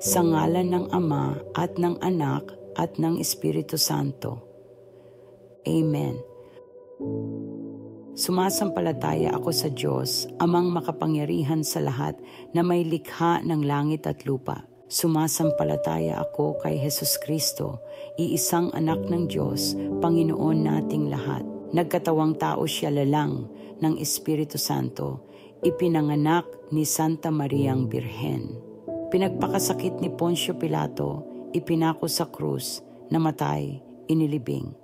Sa ngalan ng Ama at ng Anak at ng Espiritu Santo. Amen. Sumasampalataya ako sa Diyos, Amang makapangyarihan sa lahat na may likha ng langit at lupa. Sumasampalataya ako kay Jesus Kristo, iisang anak ng Diyos, Panginoon nating lahat. Nagkatawang tao siya lalang ng Espiritu Santo, ipinanganak ni Santa Mariang Birhen. Pinagpakasakit ni Poncio Pilato, ipinako sa krus, namatay, inilibing.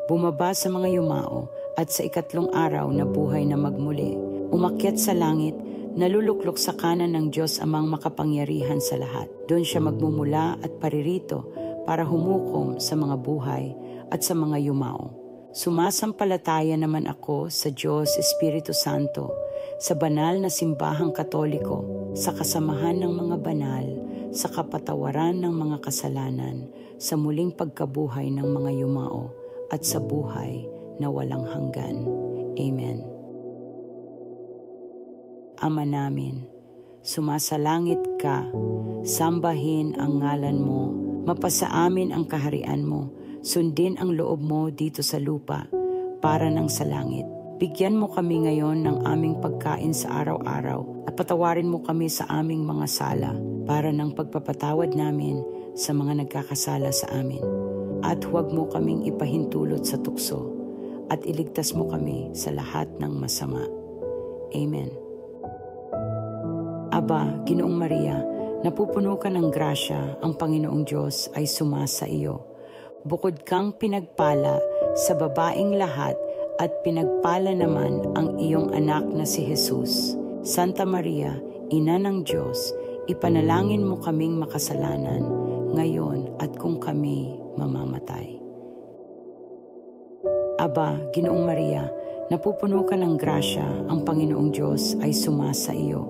Bumaba sa mga yumao at sa ikatlong araw na buhay na magmuli. Umakyat sa langit, naluluklok sa kanan ng Diyos Amang makapangyarihan sa lahat. Doon siya magmumula at paririto para humukom sa mga buhay at sa mga yumao. Sumasampalataya naman ako sa Diyos Espiritu Santo, sa banal na simbahang Katoliko, sa kasamahan ng mga banal, sa kapatawaran ng mga kasalanan, sa muling pagkabuhay ng mga yumao, at sa buhay na walang hanggan. Amen. Ama namin, sumasalangit ka, sambahin ang ngalan mo, mapasa amin ang kaharian mo, sundin ang loob mo dito sa lupa, para ng sa langit. Bigyan mo kami ngayon ng aming pagkain sa araw-araw at patawarin mo kami sa aming mga sala, para ng pagpapatawad namin sa mga nagkakasala sa amin. At huwag mo kaming ipahintulot sa tukso, at iligtas mo kami sa lahat ng masama. Amen. Aba, Ginoong Maria, napupuno ka ng grasya, ang Panginoong Diyos ay sumasa iyo. Bukod kang pinagpala sa babaeng lahat, at pinagpala naman ang iyong anak na si Jesus. Santa Maria, Ina ng Diyos, ipanalangin mo kaming makasalanan, ngayon at kung kami mamamatay. Aba, Ginoong Maria, napupuno ka ng grasya, ang Panginoong Diyos ay sumasa iyo.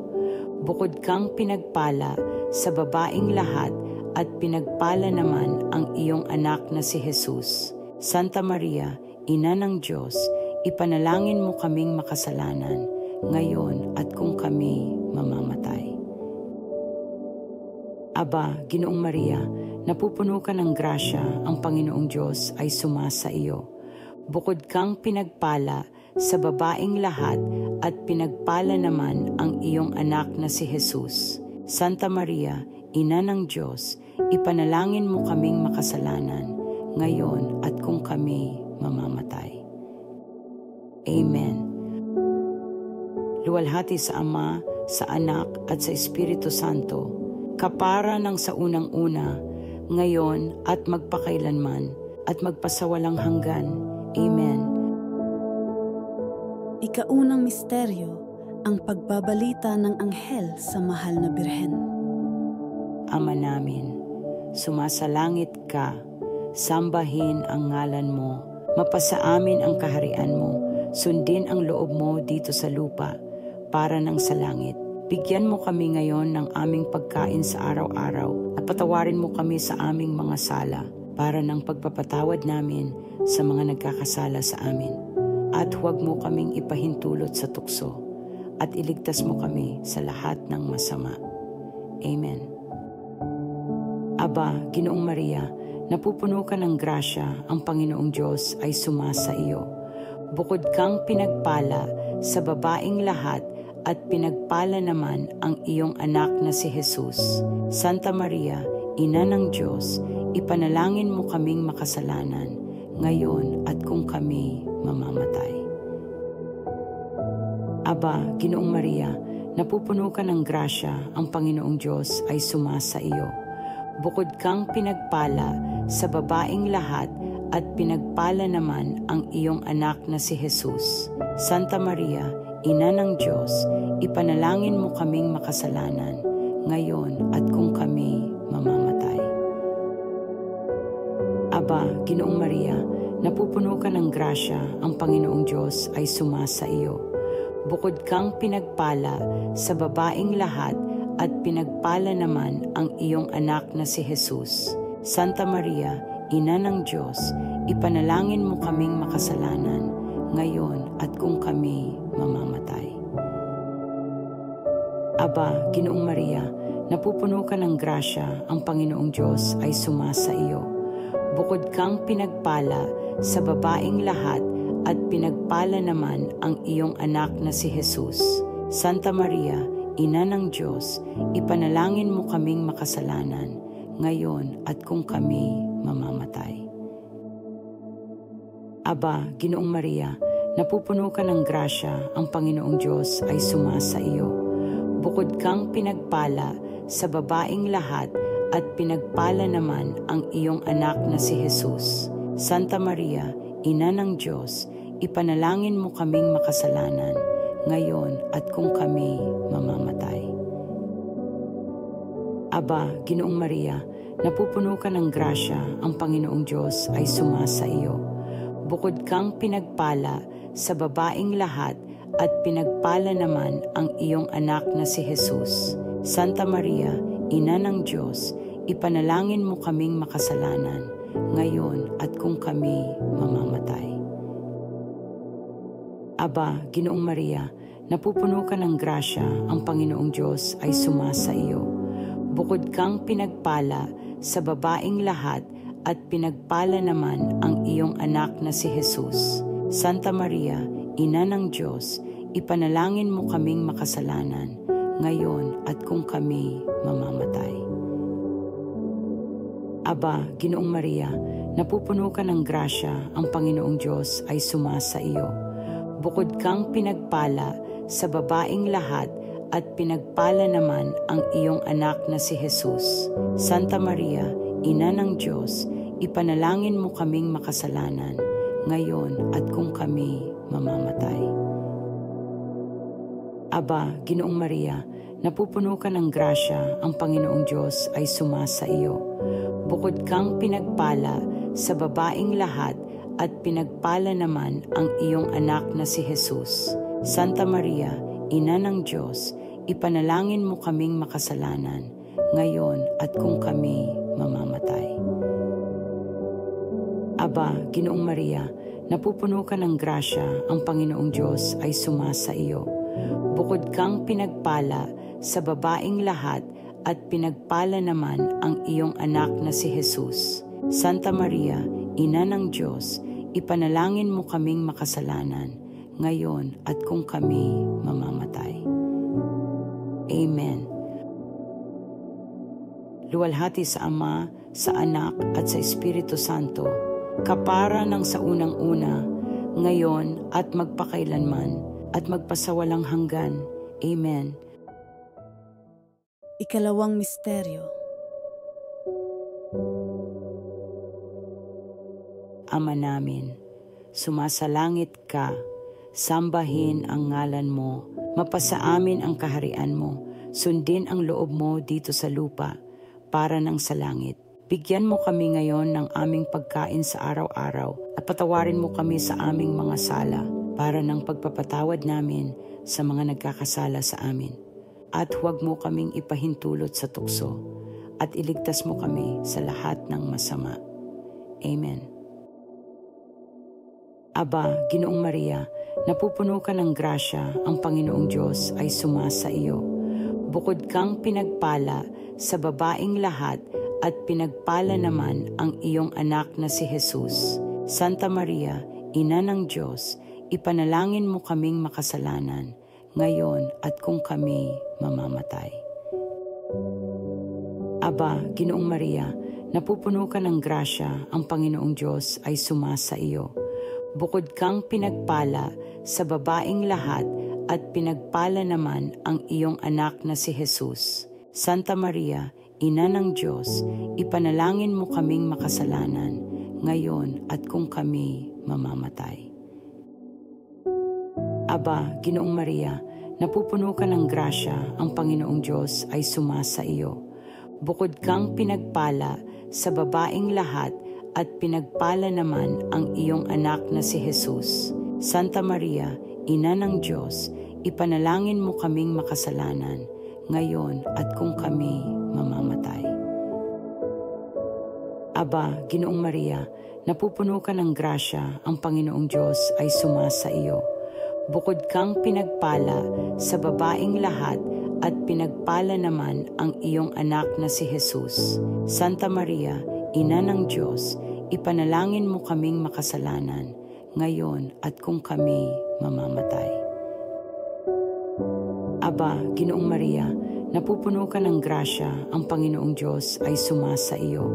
Bukod kang pinagpala sa babaeng lahat, at pinagpala naman ang iyong anak na si Jesus. Santa Maria, Ina ng Diyos, ipanalangin mo kaming makasalanan, ngayon at kung kami mamamatay. Aba, Ginoong Maria, napupuno ka ng grasya, ang Panginoong Diyos ay sumasa iyo. Bukod kang pinagpala sa babaeng lahat, at pinagpala naman ang iyong anak na si Jesus. Santa Maria, Ina ng Diyos, ipanalangin mo kaming makasalanan, ngayon at kung kami mamamatay. Amen. Luwalhati sa Ama, sa Anak at sa Espiritu Santo, kapara ng sa unang-una, ngayon at magpakailanman, at magpasawalang hanggan. Amen. Ikaunang misteryo, ang pagbabalita ng anghel sa mahal na Birhen. Ama namin, sumasalangit ka, sambahin ang ngalan mo, mapasa amin ang kaharian mo, sundin ang loob mo dito sa lupa, para ng sa langit. Bigyan mo kami ngayon ng aming pagkain sa araw-araw, at patawarin mo kami sa aming mga sala, para ng pagpapatawad namin sa mga nagkakasala sa amin. At huwag mo kaming ipahintulot sa tukso, at iligtas mo kami sa lahat ng masama. Amen. Aba, Ginoong Maria, napupuno ka ng grasya, ang Panginoong Diyos ay sumasa iyo. Bukod kang pinagpala sa babaeng lahat, at pinagpala naman ang iyong anak na si Jesus. Santa Maria, Ina ng Diyos, ipanalangin mo kaming makasalanan, ngayon at kung kami mamamatay. Aba, Ginoong Maria, napupuno ka ng grasya, ang Panginoong Diyos ay sumasa iyo. Bukod kang pinagpala sa babaeng lahat, at pinagpala naman ang iyong anak na si Jesus. Santa Maria, Ina ng Diyos, ipanalangin mo kaming makasalanan, ngayon at kung kami mamamatay. Aba, Ginoong Maria, napupuno ka ng grasya, ang Panginoong Diyos ay sumasa iyo. Bukod kang pinagpala sa babaeng lahat, at pinagpala naman ang iyong anak na si Jesus. Santa Maria, Ina ng Diyos, ipanalangin mo kaming makasalanan, ngayon at kung kami mamamatay. Aba, Ginoong Maria, napupuno ka ng grasya, ang Panginoong Diyos ay sumasa iyo. Bukod kang pinagpala sa babaing lahat at pinagpala naman ang iyong anak na si Jesus. Santa Maria, Ina ng Diyos, ipanalangin mo kaming makasalanan, ngayon at kung kami mamamatay. Aba, Ginoong Maria, napupuno ka ng grasya, ang Panginoong Diyos ay sumasa iyo. Bukod kang pinagpala sa babaing lahat at pinagpala naman ang iyong anak na si Jesus. Santa Maria, Ina ng Diyos, ipanalangin mo kaming makasalanan, ngayon at kung kami mamamatay. Aba, Ginoong Maria, napupuno ka ng grasya, ang Panginoong Diyos ay sumasa iyo. Bukod kang pinagpala sa babaing lahat at pinagpala naman ang iyong anak na si Jesus. Santa Maria, Ina ng Diyos, ipanalangin mo kaming makasalanan, ngayon at kung kami mamamatay. Aba, Ginoong Maria, napupuno ka ng grasya, ang Panginoong Diyos ay sumasa iyo. Bukod kang pinagpala sa babaing lahat at pinagpala naman ang iyong anak na si Jesus. Santa Maria, Ina ng Diyos, ipanalangin mo kaming makasalanan, ngayon at kung kami mamamatay. Aba, Ginoong Maria, napupuno ka ng grasya, ang Panginoong Diyos ay sumasa iyo. Bukod kang pinagpala sa babaing lahat at pinagpala naman ang iyong anak na si Jesus. Santa Maria, Ina ng Diyos, ipanalangin mo kaming makasalanan, ngayon at kung kami mamamatay. Aba, Ginoong Maria, napupuno ka ng grasya, ang Panginoong Diyos ay sumasa iyo. Bukod kang pinagpala sa babaing lahat at pinagpala naman ang iyong anak na si Jesus. Santa Maria, Ina ng Diyos, ipanalangin mo kaming makasalanan, ngayon at kung kami mamamatay. Aba, Ginoong Maria, napupuno ka ng grasya, ang Panginoong Diyos ay sumasa iyo. Bukod kang pinagpala sa babaing lahat at pinagpala naman ang iyong anak na si Jesus. Santa Maria, Ina ng Diyos, ipanalangin mo kaming makasalanan, ngayon at kung kami mamamatay. Amen. Luwalhati sa Ama, sa Anak at sa Espiritu Santo, kapara ng sa unang-una, ngayon at magpakailanman, at magpasawalang hanggan. Amen. Ikalawang misteryo. Ama namin, sumasalangit ka, sambahin ang ngalan mo, mapasa amin ang kaharian mo, sundin ang loob mo dito sa lupa, para ng sa langit. Bigyan mo kami ngayon ng aming pagkain sa araw-araw at patawarin mo kami sa aming mga sala para ng pagpapatawad namin sa mga nagkakasala sa amin. At huwag mo kaming ipahintulot sa tukso at iligtas mo kami sa lahat ng masama. Amen. Aba, Ginoong Maria, napupuno ka ng grasya, ang Panginoong Diyos ay sumasa iyo. Bukod kang pinagpala sa babaing lahat at pinagpala naman ang iyong anak na si Jesus. Santa Maria, Ina ng Diyos, ipanalangin mo kaming makasalanan, ngayon at kung kami mamamatay. Aba, Ginoong Maria, napupuno ka ng grasya, ang Panginoong Diyos ay sumasa iyo. Bukod kang pinagpala sa babaing lahat at pinagpala naman ang iyong anak na si Jesus. Santa Maria, Ina ng Diyos, ipanalangin mo kaming makasalanan, ngayon at kung kami mamamatay. Aba, Ginoong Maria, napupuno ka ng grasya, ang Panginoong Diyos ay sumasa iyo. Bukod kang pinagpala sa babaing lahat at pinagpala naman ang iyong anak na si Jesus. Santa Maria, Ina ng Diyos, ipanalangin mo kaming makasalanan, ngayon at kung kami mamamatay. Aba, Ginoong Maria, napupuno ka ng grasya, ang Panginoong Diyos ay sumasa iyo. Bukod kang pinagpala sa babaing lahat at pinagpala naman ang iyong anak na si Jesus. Santa Maria, Ina ng Diyos, ipanalangin mo kaming makasalanan, ngayon at kung kami mamamatay. Aba, Ginoong Maria, napupuno ka ng grasya, ang Panginoong Diyos ay sumasa iyo.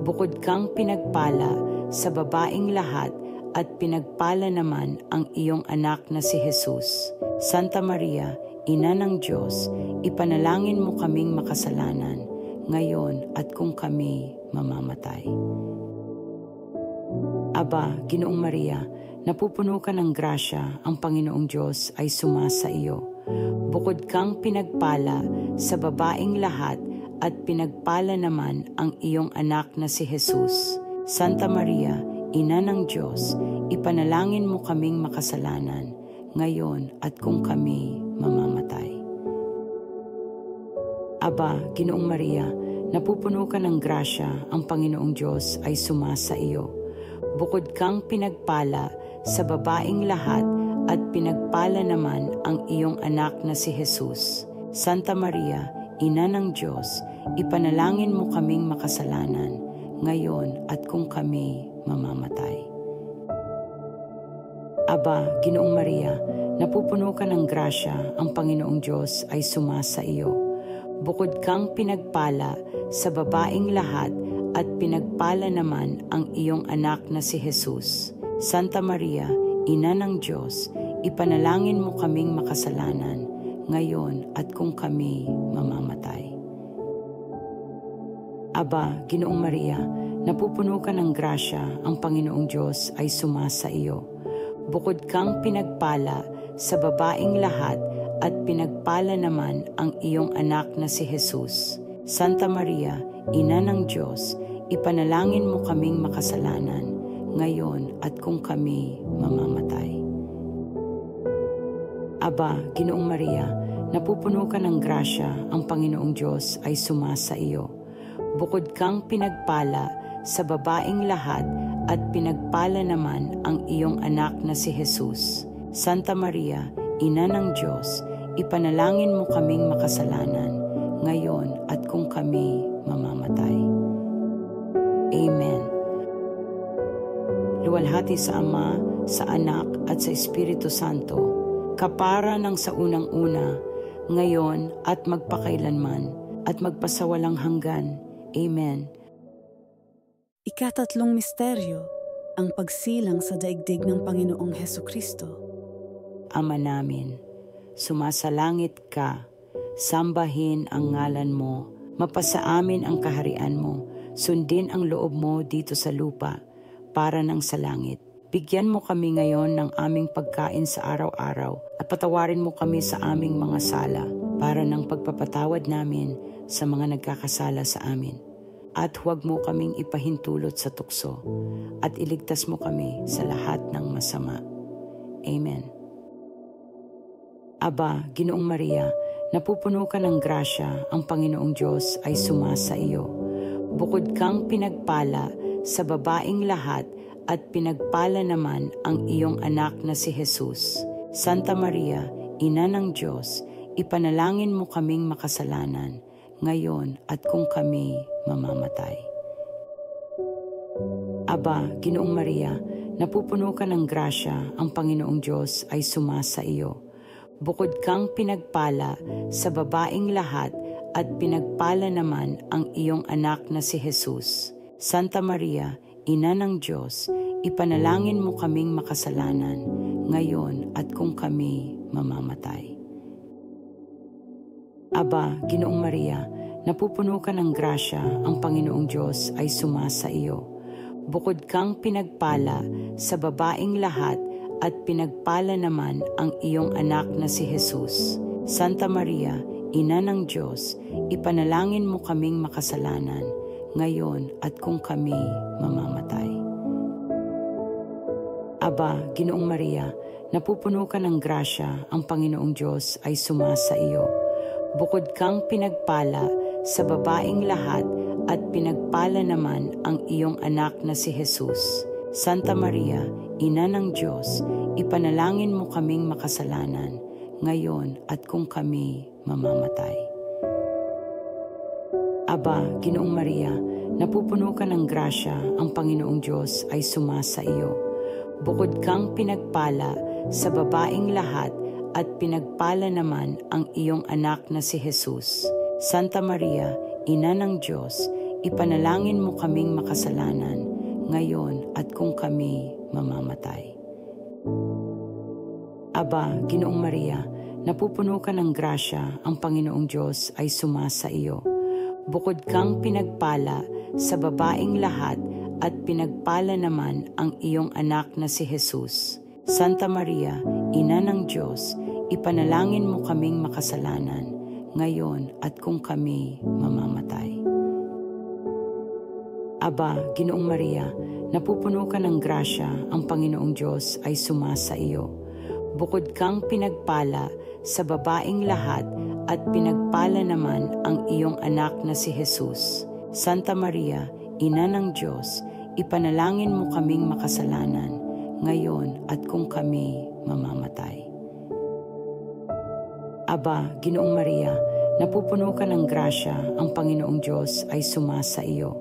Bukod kang pinagpala sa babaeng lahat at pinagpala naman ang iyong anak na si Jesus. Santa Maria, Ina ng Diyos, ipanalangin mo kaming makasalanan, ngayon at kung kami mamamatay. Aba, Ginoong Maria, napupuno ka ng grasya, ang Panginoong Diyos ay sumasa iyo. Bukod kang pinagpala sa babaeng lahat at pinagpala naman ang iyong anak na si Jesus. Santa Maria, Ina ng Diyos, ipanalangin mo kaming makasalanan, ngayon at kung kami mamamatay. Aba, Ginoong Maria, napupuno ka ng grasya, ang Panginoong Diyos ay sumasa iyo. Bukod kang pinagpala sa babaeng lahat at pinagpala naman ang iyong anak na si Jesus. Santa Maria, Ina ng Diyos, ipanalangin mo kaming makasalanan, ngayon at kung kami mamamatay. Aba, Ginoong Maria, napupuno ka ng grasya, ang Panginoong Diyos ay sumasa iyo. Bukod kang pinagpala sa babaeng lahat at pinagpala naman ang iyong anak na si Jesus. Santa Maria, Ina ng Diyos, ipanalangin mo kaming makasalanan, ngayon at kung kami mamamatay. Aba, Ginoong Maria, napupuno ka ng grasya, ang Panginoong Diyos ay sumasa iyo. Bukod kang pinagpala sa babaeng lahat at pinagpala naman ang iyong anak na si Jesus. Santa Maria, Ina ng Diyos, ipanalangin mo kaming makasalanan, ngayon at kung kami mamamatay. Aba, Ginoong Maria, napupuno ka ng grasya, ang Panginoong Diyos ay sumasa iyo. Bukod kang pinagpala sa babaeng lahat at pinagpala naman ang iyong anak na si Jesus. Santa Maria, Ina ng Diyos, ipanalangin mo kaming makasalanan, ngayon at kung kami mamamatay. Amen. Luwalhati sa Ama, sa Anak at sa Espiritu Santo, kapara ng sa unang-una, ngayon at magpakailanman, at magpasawalang hanggan. Amen. Ikatatlong misteryo, ang pagsilang sa daigdig ng Panginoong Hesukristo. Ama namin, sumasalangit ka, sambahin ang ngalan mo, mapasa amin ang kaharian mo, sundin ang loob mo dito sa lupa, para ng sa langit. Bigyan mo kami ngayon ng aming pagkain sa araw-araw at patawarin mo kami sa aming mga sala, para ng pagpapatawad namin sa mga nagkakasala sa amin. At huwag mo kaming ipahintulot sa tukso, at iligtas mo kami sa lahat ng masama. Amen. Aba, Ginoong Maria, napupuno ka ng grasya, ang Panginoong Diyos ay sumasa iyo. Bukod kang pinagpala sa babaeng lahat at pinagpala naman ang iyong anak na si Jesus. Santa Maria, Ina ng Diyos, ipanalangin mo kaming makasalanan, ngayon at kung kami mamamatay. Aba, Ginoong Maria, napupuno ka ng grasya, ang Panginoong Diyos ay sumasa iyo. Bukod kang pinagpala sa babaeng lahat at pinagpala naman ang iyong anak na si Jesus. Santa Maria, Ina ng Diyos, ipanalangin mo kaming makasalanan, ngayon at kung kami mamamatay. Aba, Ginoong Maria, napupuno ka ng grasya, ang Panginoong Diyos ay sumasa iyo. Bukod kang pinagpala sa babaeng lahat at pinagpala naman ang iyong anak na si Jesus. Santa Maria, Ina ng Diyos, ipanalangin mo kaming makasalanan, ngayon at kung kami mamamatay. Aba, Ginoong Maria, napupuno ka ng grasya, ang Panginoong Diyos ay sumasa iyo. Bukod kang pinagpala sa babaeng lahat at pinagpala naman ang iyong anak na si Jesus. Santa Maria, Ina ng Diyos, ipanalangin mo kaming makasalanan, ngayon at kung kami mamamatay. Aba, Ginoong Maria, napupuno ka ng grasya, ang Panginoong Diyos ay sumasa iyo. Bukod kang pinagpala sa babaeng lahat at pinagpala naman ang iyong anak na si Jesus. Santa Maria, Ina ng Diyos, ipanalangin mo kaming makasalanan, ngayon at kung kami mamamatay. Aba, Ginoong Maria, napupuno ka ng grasya, ang Panginoong Diyos ay sumasa iyo. Bukod kang pinagpala sa babaeng lahat at pinagpala naman ang iyong anak na si Jesus. Santa Maria, Ina ng Diyos, ipanalangin mo kaming makasalanan, ngayon at kung kami mamamatay. Aba, Ginoong Maria, napupuno ka ng grasya, ang Panginoong Diyos ay sumasa iyo. Bukod kang pinagpala sa babaeng lahat at pinagpala naman ang iyong anak na si Jesus. Santa Maria, Ina ng Diyos, ipanalangin mo kaming makasalanan, ngayon at kung kami mamamatay. Aba, Ginoong Maria, napupuno ka ng grasya, ang Panginoong Diyos ay sumasa iyo.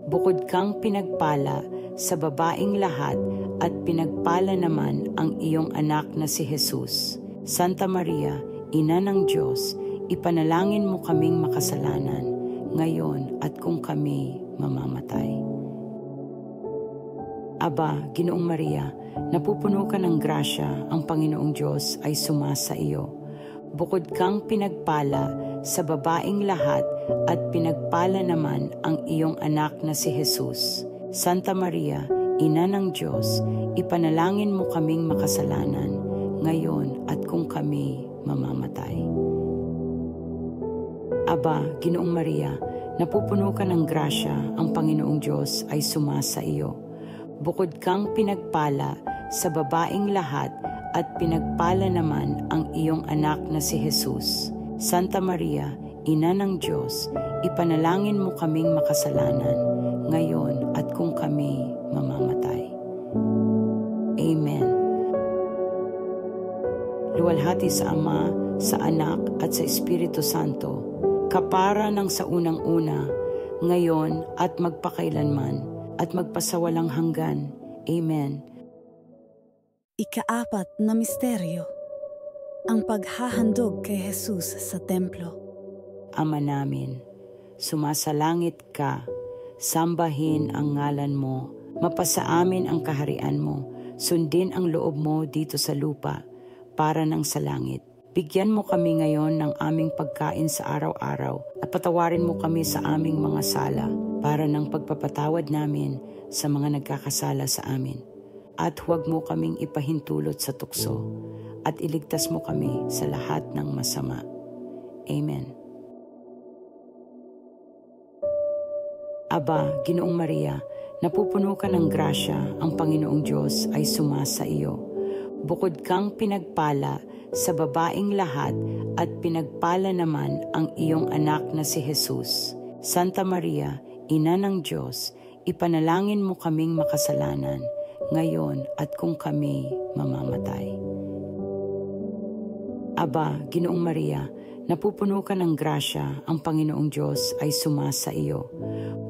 Bukod kang pinagpala sa babaeng lahat at pinagpala naman ang iyong anak na si Jesus. Santa Maria, Ina ng Diyos, ipanalangin mo kaming makasalanan, ngayon at kung kami mamamatay. Aba, Ginoong Maria, napupuno ka ng grasya, ang Panginoong Diyos ay sumasa iyo. Bukod kang pinagpala sa babaeng lahat at pinagpala naman ang iyong anak na si Jesus. Santa Maria, Ina ng Diyos, ipanalangin mo kaming makasalanan, ngayon at kung kami mamamatay. Aba, Ginoong Maria, napupuno ka ng grasya, ang Panginoong Diyos ay sumasa iyo. Bukod kang pinagpala sa babaeng lahat at pinagpala naman ang iyong anak na si Jesus. Santa Maria, Ina ng Diyos, ipanalangin mo kaming makasalanan, ngayon at kung kami mamamatay. Amen. Luwalhati sa Ama, sa Anak at sa Espiritu Santo, kapara ng sa unang-una, ngayon at magpakailanman, at magpasawalang hanggan. Amen. Ikaapat na misteryo, ang paghahandog kay Jesus sa templo. Ama namin, sumasalangit ka, sambahin ang ngalan mo, mapasa amin ang kaharian mo, sundin ang loob mo dito sa lupa, para nang sa langit. Bigyan mo kami ngayon ng aming pagkain sa araw-araw at patawarin mo kami sa aming mga sala para ng pagpapatawad namin sa mga nagkakasala sa amin. At huwag mo kaming ipahintulot sa tukso at iligtas mo kami sa lahat ng masama. Amen. Aba, Ginoong Maria, napupuno ka ng grasya, ang Panginoong Diyos ay sumasa iyo. Bukod kang pinagpala sa babaeng lahat at pinagpala naman ang iyong anak na si Jesus. Santa Maria, Ina ng Diyos, ipanalangin mo kaming makasalanan, ngayon at kung kami mamamatay. Aba, Ginoong Maria, napupuno ka ng grasya, ang Panginoong Diyos ay sumasa iyo.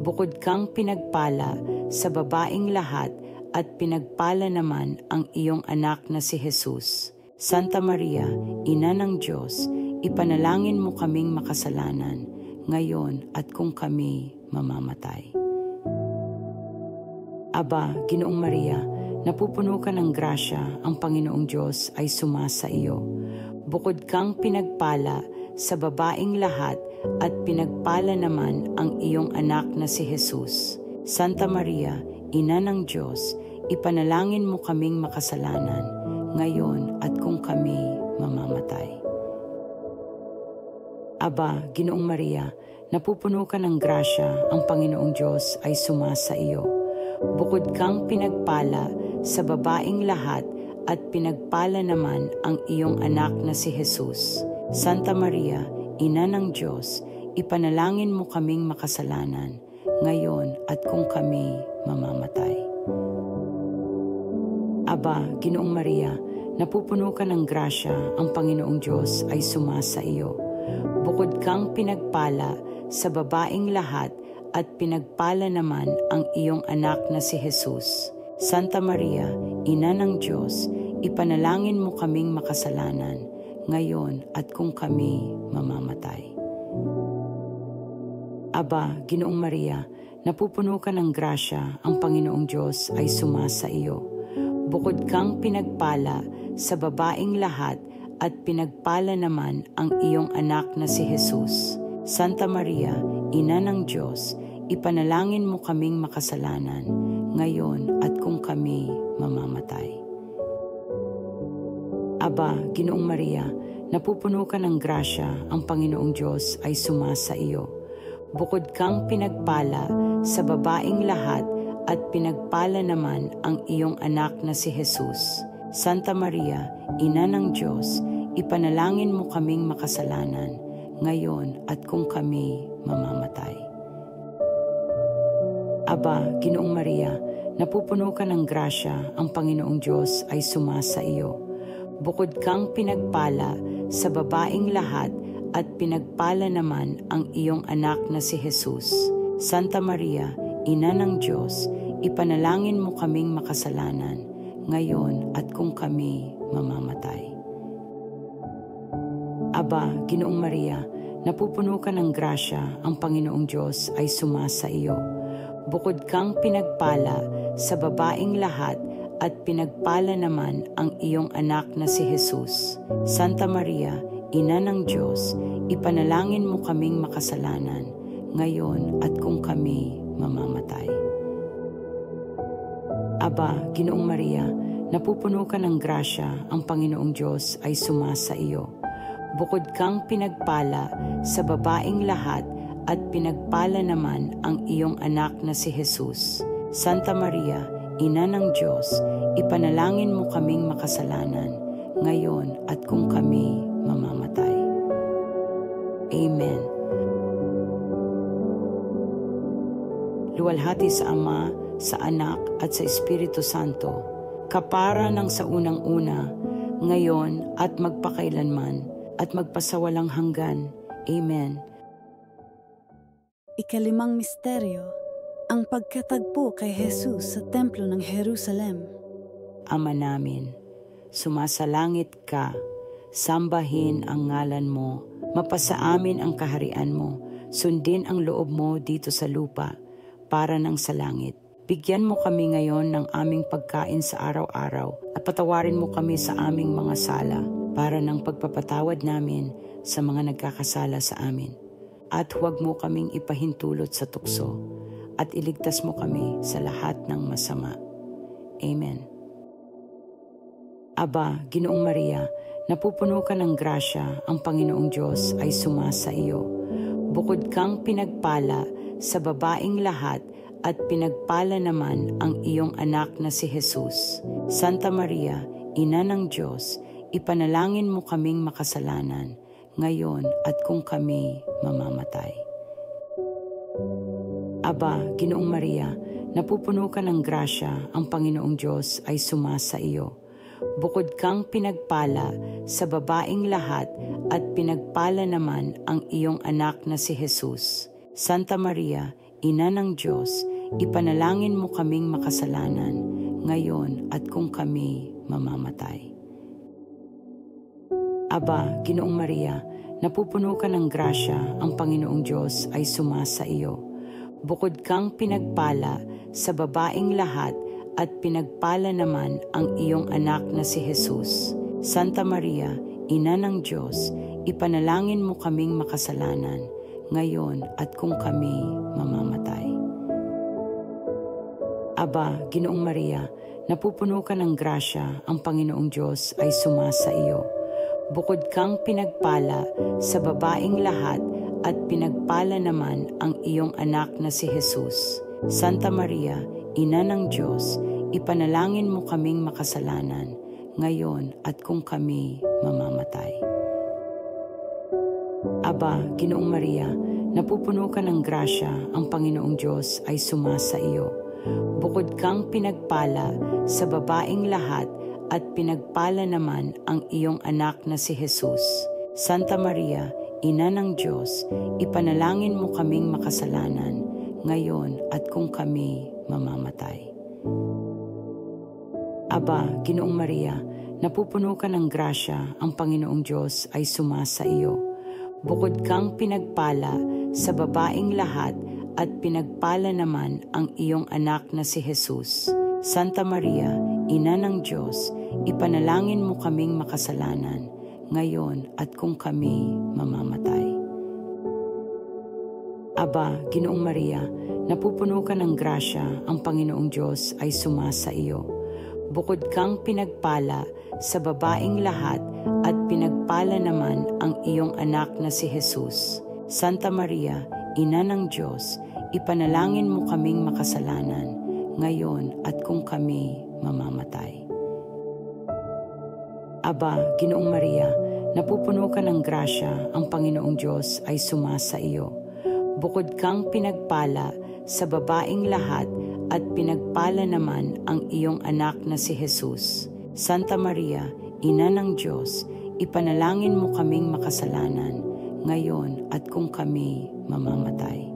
Bukod kang pinagpala sa babaeng lahat at pinagpala naman ang iyong anak na si Jesus. Santa Maria, Ina ng Diyos, ipanalangin mo kaming makasalanan, ngayon at kung kami mamamatay. Aba, Ginoong Maria, napupuno ka ng grasya, ang Panginoong Diyos ay sumasa iyo. Bukod kang pinagpala sa babaeng lahat at pinagpala naman ang iyong anak na si Jesus. Santa Maria, Ina ng Diyos, ipanalangin mo kaming makasalanan, ngayon at kung kami mamamatay. Aba, Ginoong Maria, napupuno ka ng grasya, ang Panginoong Diyos ay sumasa iyo. Bukod kang pinagpala sa babaeng lahat at pinagpala naman ang iyong anak na si Jesus. Santa Maria, Ina ng Diyos, ipanalangin mo kaming makasalanan, ngayon at kung kami mamamatay. Aba, Ginoong Maria, napupuno ka ng grasya, ang Panginoong Diyos ay sumasa iyo. Bukod kang pinagpala sa babaing lahat at pinagpala naman ang iyong anak na si Jesus. Santa Maria, Ina ng Diyos, ipanalangin mo kaming makasalanan, ngayon at kung kami mamamatay. Aba, Ginoong Maria, napupuno ka ng grasya, ang Panginoong Diyos ay sumasa iyo. Bukod kang pinagpala sa babaing lahat at pinagpala naman ang iyong anak na si Jesus. Santa Maria, Ina ng Diyos, ipanalangin mo kaming makasalanan, ngayon at kung kami mamamatay. Aba, Ginoong Maria, napupuno ka ng grasya, ang Panginoong Diyos ay sumasa iyo. Bukod kang pinagpala sa babaing lahat at pinagpala naman ang iyong anak na si Jesus. Santa Maria, Ina ng Diyos, ipanalangin mo kaming makasalanan, ngayon at kung kami mamamatay. Aba, Ginoong Maria, napupuno ka ng grasya, ang Panginoong Diyos ay sumasa iyo. Bukod kang pinagpala sa babaing lahat at pinagpala naman ang iyong anak na si Jesus. Santa Maria, Ina ng Diyos, ipanalangin mo kaming makasalanan, ngayon at kung kami mamamatay. Aba, Ginoong Maria, napupuno ka ng grasya, ang Panginoong Diyos ay sumasa iyo. Bukod kang pinagpala sa babaing lahat at pinagpala naman ang iyong anak na si Jesus. Santa Maria, Ina ng Diyos, ipanalangin mo kaming makasalanan, ngayon at kung kami mamamatay. Aba, Ginoong Maria, napupuno ka ng grasya, ang Panginoong Diyos ay sumasa iyo. Bukod kang pinagpala sa babaing lahat at pinagpala naman ang iyong anak na si Jesus. Santa Maria, Ina ng Diyos, ipanalangin mo kaming makasalanan, ngayon at kung kami mamamatay. Amen. Luwalhati sa Ama, sa Anak at sa Espiritu Santo, kapara ng sa unang-una, ngayon at magpakailanman, at magpasawalang hanggan. Amen. Ikalimang misteryo, ang pagkatagpo kay Jesus sa Templo ng Jerusalem. Ama namin, sumasalangit ka, sambahin ang ngalan mo, mapasa amin ang kaharian mo, sundin ang loob mo dito sa lupa, para ng sa langit. Bigyan mo kami ngayon ng aming pagkain sa araw-araw at patawarin mo kami sa aming mga sala, para ng pagpapatawad namin sa mga nagkakasala sa amin. At huwag mo kaming ipahintulot sa tukso, at iligtas mo kami sa lahat ng masama. Amen. Aba, Ginoong Maria, napupuno ka ng grasya, ang Panginoong Diyos ay sumasa iyo. Bukod kang pinagpala sa babaing lahat at pinagpala naman ang iyong anak na si Jesus. Santa Maria, Ina ng Diyos, ipanalangin mo kaming makasalanan, ngayon at kung kami mamamatay. Aba, Ginoong Maria, napupuno ka ng grasya, ang Panginoong Diyos ay sumasa iyo. Bukod kang pinagpala sa babaing lahat at pinagpala naman ang iyong anak na si Jesus. Santa Maria, Ina ng Diyos, ipanalangin mo kaming makasalanan, ngayon at kung kami mamamatay. Aba, Ginoong Maria, napupuno ka ng grasya, ang Panginoong Diyos ay sumasa iyo. Bukod kang pinagpala sa babaing lahat at pinagpala naman ang iyong anak na si Jesus. Santa Maria, Ina ng Diyos, ipanalangin mo kaming makasalanan, ngayon at kung kami mamamatay. Aba, Ginoong Maria, napupuno ka ng grasya, ang Panginoong Diyos ay sumasa iyo. Bukod kang pinagpala sa babaing lahat at pinagpala naman ang iyong anak na si Jesus. Santa Maria, Ina ng Diyos, ipanalangin mo kaming makasalanan, ngayon at kung kami mamamatay. Aba, Ginoong Maria, napupuno ka ng grasya, ang Panginoong Diyos ay sumasa iyo. Bukod kang pinagpala sa babaing lahat at pinagpala naman ang iyong anak na si Jesus. Santa Maria, Ina ng Diyos, ipanalangin mo kaming makasalanan, ngayon at kung kami mamamatay. Aba, Ginoong Maria, napupuno ka ng grasya, ang Panginoong Diyos ay sumasa iyo. Bukod kang pinagpala sa babaeng lahat at pinagpala naman ang iyong anak na si Jesus. Santa Maria, Ina ng Diyos, ipanalangin mo kaming makasalanan, ngayon at kung kami mamamatay. Aba, Ginoong Maria, napupuno ka ng grasya, ang Panginoong Diyos ay sumasa iyo. Bukod kang pinagpala sa babaeng lahat at pinagpala naman ang iyong anak na si Jesus. Santa Maria, Ina ng Diyos, ipanalangin mo kaming makasalanan, ngayon at kung kami mamamatay. Aba, Ginoong Maria, napupuno ka ng grasya, ang Panginoong Diyos ay sumasa iyo. Bukod kang pinagpala sa babaeng lahat at pinagpala naman ang iyong anak na si Jesus. Santa Maria, Ina ng Diyos, ipanalangin mo kaming makasalanan, ngayon at kung kami mamamatay.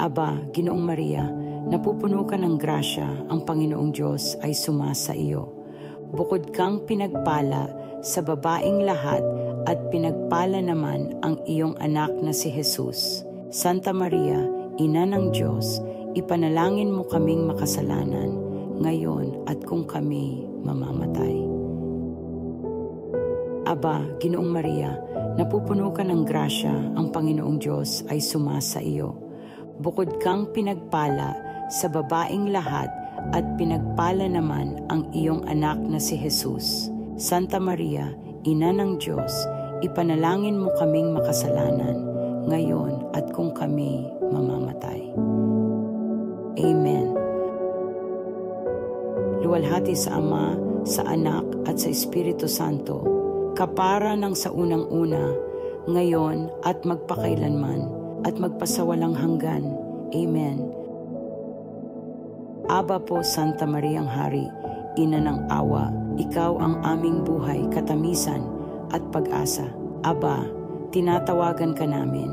Aba, Ginoong Maria, napupuno ka ng grasya, ang Panginoong Diyos ay sumasa iyo. Bukod kang pinagpala sa babaeng lahat at pinagpala naman ang iyong anak na si Jesus. Santa Maria, Ina ng Diyos, ipanalangin mo kaming makasalanan, ngayon at kung kami mamamatay. Aba, Ginoong Maria, napupuno ka ng grasya, ang Panginoong Diyos ay sumasa iyo. Bukod kang pinagpala sa babaeng lahat at pinagpala naman ang iyong anak na si Jesus. Santa Maria, Ina ng Diyos, ipanalangin mo kaming makasalanan, ngayon at kung kami mamamatay. Amen. Luwalhati sa Ama, sa Anak at sa Espiritu Santo, kapara ng sa unang-una, ngayon at magpakailanman, at magpasawalang hanggan. Amen. Aba po, Santa Mariang Hari, Ina ng Awa, ikaw ang aming buhay, katamisan at pag-asa. Aba, tinatawagan ka namin,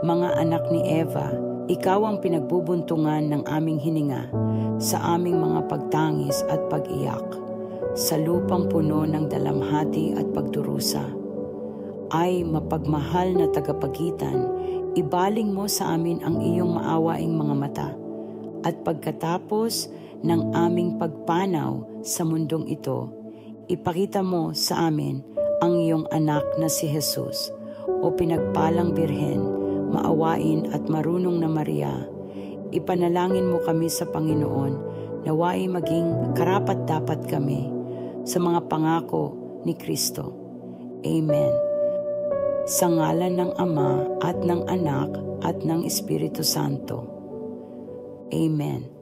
mga anak ni Eva, ikaw ang pinagbubuntungan ng aming hininga sa aming mga pagtangis at pag-iyak. Sa lupang puno ng dalamhati at pagdurusa, ay mapagmahal na tagapagitan, ibaling mo sa amin ang iyong maawaing mga mata, at pagkatapos ng aming pagpanaw sa mundong ito, ipakita mo sa amin ang iyong anak na si Jesus. O pinagpalang Birhen, maawain at marunong na Maria, ipanalangin mo kami sa Panginoon, naway maging karapat-dapat kami sa mga pangako ni Kristo. Amen. Sa ngalan ng Ama at ng Anak at ng Espiritu Santo. Amen.